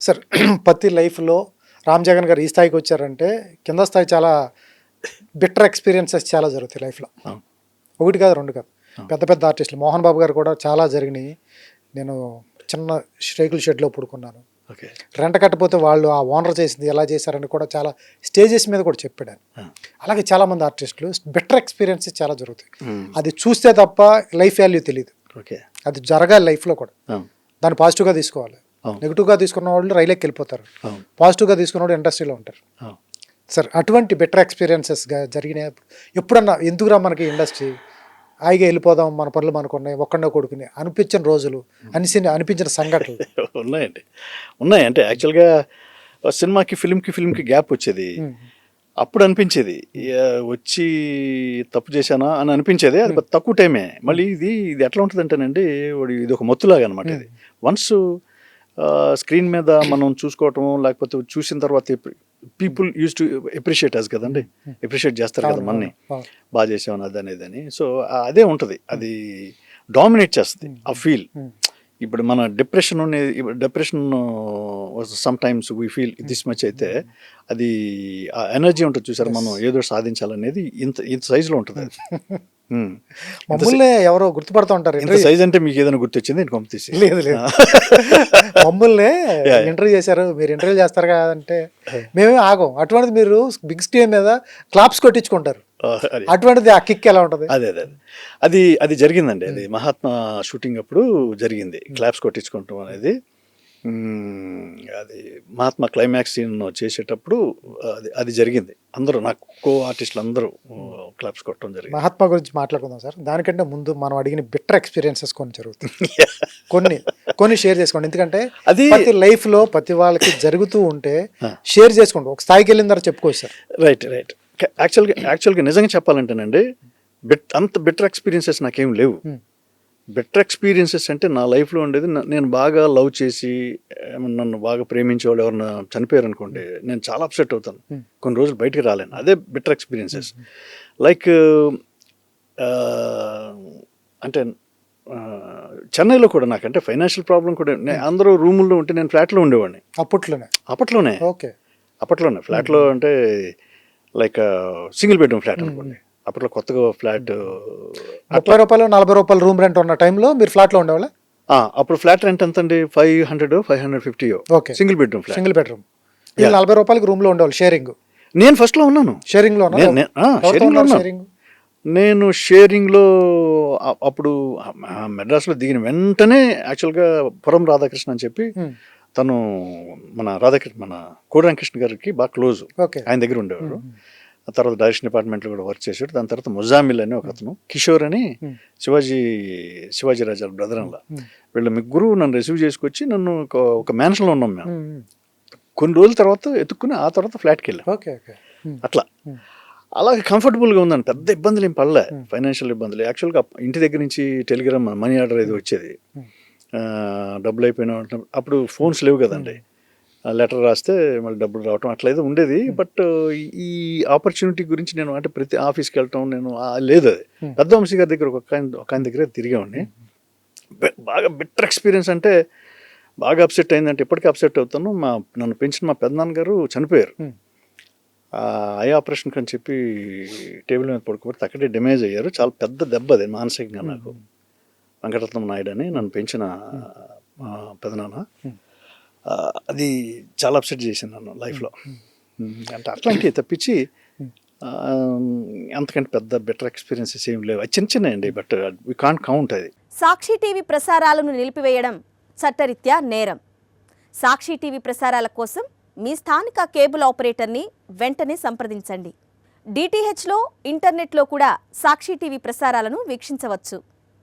Sir ప్రతి లైఫ్లో రామ్ జగన్ గారు ఈ స్థాయికి వచ్చారంటే కింద స్థాయి చాలా బిట్టర్ ఎక్స్పీరియన్సెస్ చాలా జరుగుతాయి లైఫ్లో. ఒకటి కాదు రెండు కాదు, పెద్ద పెద్ద ఆర్టిస్టులు మోహన్ బాబు గారు కూడా చాలా జరిగినాయి. నేను చిన్న రేకుల షెడ్లో పడుకున్నాను, రెంట కట్టపోతే వాళ్ళు ఆ ఓనర్ చేసింది ఎలా చేశారని కూడా చాలా స్టేజెస్ మీద కూడా చెప్పాడు. అలాగే చాలామంది ఆర్టిస్టులు బిట్టర్ ఎక్స్పీరియన్సెస్ చాలా జరుగుతాయి. అది చూస్తే తప్ప లైఫ్ వాల్యూ తెలియదు. అది జరగాలి లైఫ్లో కూడా. దాన్ని పాజిటివ్గా తీసుకోవాలి. నెగిటివ్గా తీసుకున్న వాళ్ళు రైల్కి వెళ్ళిపోతారు, పాజిటివ్గా తీసుకున్న వాళ్ళు ఇండస్ట్రీలో ఉంటారు. సార్ అటువంటి బెటర్ ఎక్స్పీరియన్సెస్గా జరిగినాయి ఎప్పుడన్నా ఎందుకురా మనకి ఇండస్ట్రీ, హాయిగా వెళ్ళిపోదాం మన పనులు మనకున్నాయి ఒక్కడో కొడుకుని అనిపించిన రోజులు అనిపించిన సంఘటనలు ఉన్నాయండి. ఉన్నాయి అంటే యాక్చువల్గా సినిమాకి ఫిల్మ్కి గ్యాప్ వచ్చేది. అప్పుడు అనిపించేది వచ్చి తప్పు చేశానా అని అనిపించేది. అది తక్కువ టైమే. మళ్ళీ ఇది ఎట్లా ఉంటుంది అంటేనండి, ఇది ఒక మత్తులాగా అనమాట. ఇది వన్స్ స్క్రీన్ మీద మనం చూసుకోవటం, లేకపోతే చూసిన తర్వాత పీపుల్ యూజ్ టు అప్రిషియేట్ అస్ కదండి, అప్రిషియేట్ చేస్తారు కదా మనని, బాగా చేసామని అది అనేదని. సో అదే ఉంటుంది, అది డామినేట్ చేస్తుంది ఆ ఫీల్. ఇప్పుడు మన depression some times we feel this much అయితే అది ఆ ఎనర్జీ ఉంటుంది చూసారు, మనం ఏదో సాధించాలనేది ఇంత సైజులో ఉంటుంది. మమ్మల్ని ఎవరో గుర్తుపడుతూ ఉంటారు. ఇంత సైజ్ అంటే మీకు ఏదైనా గుర్తొచ్చింది? నేను పంపితీసి లేదు మమ్మల్ని ఇంటర్వ్యూ చేశారు, మీరు ఇంటర్వ్యూ చేస్తారు కదంటే మేమే ఆగం. అటువంటిది మీరు బిగ్ స్క్రీన్ మీద క్లాప్స్ కొట్టించుకుంటారు. అటువంటిది ఆ కిక్ ఎలా ఉంటుంది? అది జరిగిందండి. అది మహాత్మా షూటింగ్ అప్పుడు జరిగింది, క్లాప్స్ కొట్టించుకుంటాం అనేది. అది మహాత్మా క్లైమాక్స్ సీన్ చేసేటప్పుడు అది జరిగింది. అందరూ నాకు కో ఆర్టిస్టులు అందరూ క్లాప్స్ కొట్టడం జరిగింది. మహాత్మా గురించి మాట్లాడుకుందాం సార్. దానికంటే ముందు మనం అడిగిన బెటర్ ఎక్స్పీరియన్సెస్ కొన్ని జరుగుతాయి, కొన్ని షేర్ చేసుకోండి. ఎందుకంటే అది ప్రతి లైఫ్లో ప్రతి వాళ్ళకి జరుగుతూ ఉంటే షేర్ చేసుకోండి. ఒక స్థాయికి వెళ్ళిన తర్వాత చెప్పుకోవచ్చు సార్. రైట్. యాక్చువల్గా నిజంగా చెప్పాలంటేనండి, అంత బెటర్ ఎక్స్పీరియన్సెస్ నాకేం లేవు. బెటర్ ఎక్స్పీరియన్సెస్ అంటే నా లైఫ్లో ఉండేది, నేను బాగా లవ్ చేసి నన్ను బాగా ప్రేమించే వాళ్ళు ఎవరన్నా చనిపోయారు అనుకోండి, నేను చాలా అప్సెట్ అవుతాను, కొన్ని రోజులు బయటికి రాలేను. అదే బెటర్ ఎక్స్పీరియన్సెస్. లైక్ అంటే చెన్నైలో కూడా నాకంటే ఫైనాన్షియల్ ప్రాబ్లం కూడా, అందరూ రూముల్లో ఉంటే నేను ఫ్లాట్లో ఉండేవాడిని. అప్పట్లోనే ఫ్లాట్లో అంటే లైక్ సింగిల్ బెడ్రూమ్ ఫ్లాట్ అనుకోండి. అప్పట్లో కొత్తగా ఫ్లాట్ 30 రూపాయలు 40 రూపాయలు రూమ్ రెంట్ ఉన్న టైంలో మీరు ఫ్లాట్లో ఉండేవాళ్ళ? అప్పుడు ఫ్లాట్ రెంట్ ఎంత అండి? 550 సింగిల్ బెడ్రూమ్. 40 రూపాయలకి రూమ్ లో ఉండేవాళ్ళు. షేరింగ్ నేను ఫస్ట్ లో ఉన్నాను. షేరింగ్ లో నేను షేరింగ్ లో అప్పుడు మెడ్రాస్ లో దిగిన వెంటనే యాక్చువల్గా పురం రాధాకృష్ణ అని చెప్పి, తను మన కోడిరామకృష్ణ గారికి బాగా క్లోజ్, ఆయన దగ్గర ఉండేవాడు. ఆ తర్వాత డైరెక్షన్ డిపార్ట్మెంట్లో కూడా వర్క్ చేశాడు. దాని తర్వాత ముజామిల్ అని ఒక అతను, కిషోర్ అని శివాజీ రాజా బ్రదర్ అలా, వీళ్ళ ముగ్గురు నన్ను రిసీవ్ చేసుకొచ్చి నన్ను ఒక మ్యాన్షన్లో ఉన్నాం మేము. కొన్ని రోజుల తర్వాత ఎత్తుక్కుని ఆ తర్వాత ఫ్లాట్కి వెళ్ళాం. అట్లా అలాగే కంఫర్టబుల్గా ఉందండి. పెద్ద ఇబ్బందులు ఏం పడలే, ఫైనాన్షియల్ ఇబ్బందులు. యాక్చువల్గా ఇంటి దగ్గర నుంచి టెలిగ్రామ్ మనీ ఆర్డర్ ఏదో వచ్చేది, డబ్బులు అయిపోయినా అప్పుడు ఫోన్స్ లేవు కదండి, లెటర్ రాస్తే మళ్ళీ డబ్బులు రావటం అట్లా ఏదో ఉండేది. బట్ ఈ ఆపర్చునిటీ గురించి నేను అంటే ప్రతి ఆఫీస్కి వెళ్ళటం నేను లేదు. అది పెద్ద వంశీ గారి దగ్గర ఒక ఆయన దగ్గర తిరిగేవాడిని. బాగా బెటర్ ఎక్స్పీరియన్స్ అంటే బాగా అప్సెట్ అయిందంటే ఇప్పటికీ అప్సెట్ అవుతాను. నన్ను పెంచిన మా పెద్దనాన్నగారు చనిపోయారు. ఐ ఆపరేషన్ అని చెప్పి టేబుల్ మీద పడుకోబట్టి అక్కడే డ్యామేజ్ అయ్యారు. చాలా పెద్ద దెబ్బ అది మానసికంగా నాకు. వెంకటరత్నం నాయుడు అని నన్ను పెంచిన పెదనాన్న, అది చాలా అప్సెట్ చేసింది నన్ను లైఫ్లో. అంటే అట్లాంటివి తప్పించి అంతకంటే పెద్ద బెటర్ ఎక్స్పీరియన్సెస్ ఏం లేవు. అది చిన్న అండి, బట్ వి కాంట్ కౌంట్. అది సాక్షి టీవీ ప్రసారాలను నిలిపివేయడం చట్టరీత్యా నేరం. సాక్షి టీవీ ప్రసారాల కోసం మీ స్థానిక కేబుల్ ఆపరేటర్ని వెంటనే సంప్రదించండి. డిటిహెచ్లో, ఇంటర్నెట్లో కూడా సాక్షి టీవీ ప్రసారాలను వీక్షించవచ్చు.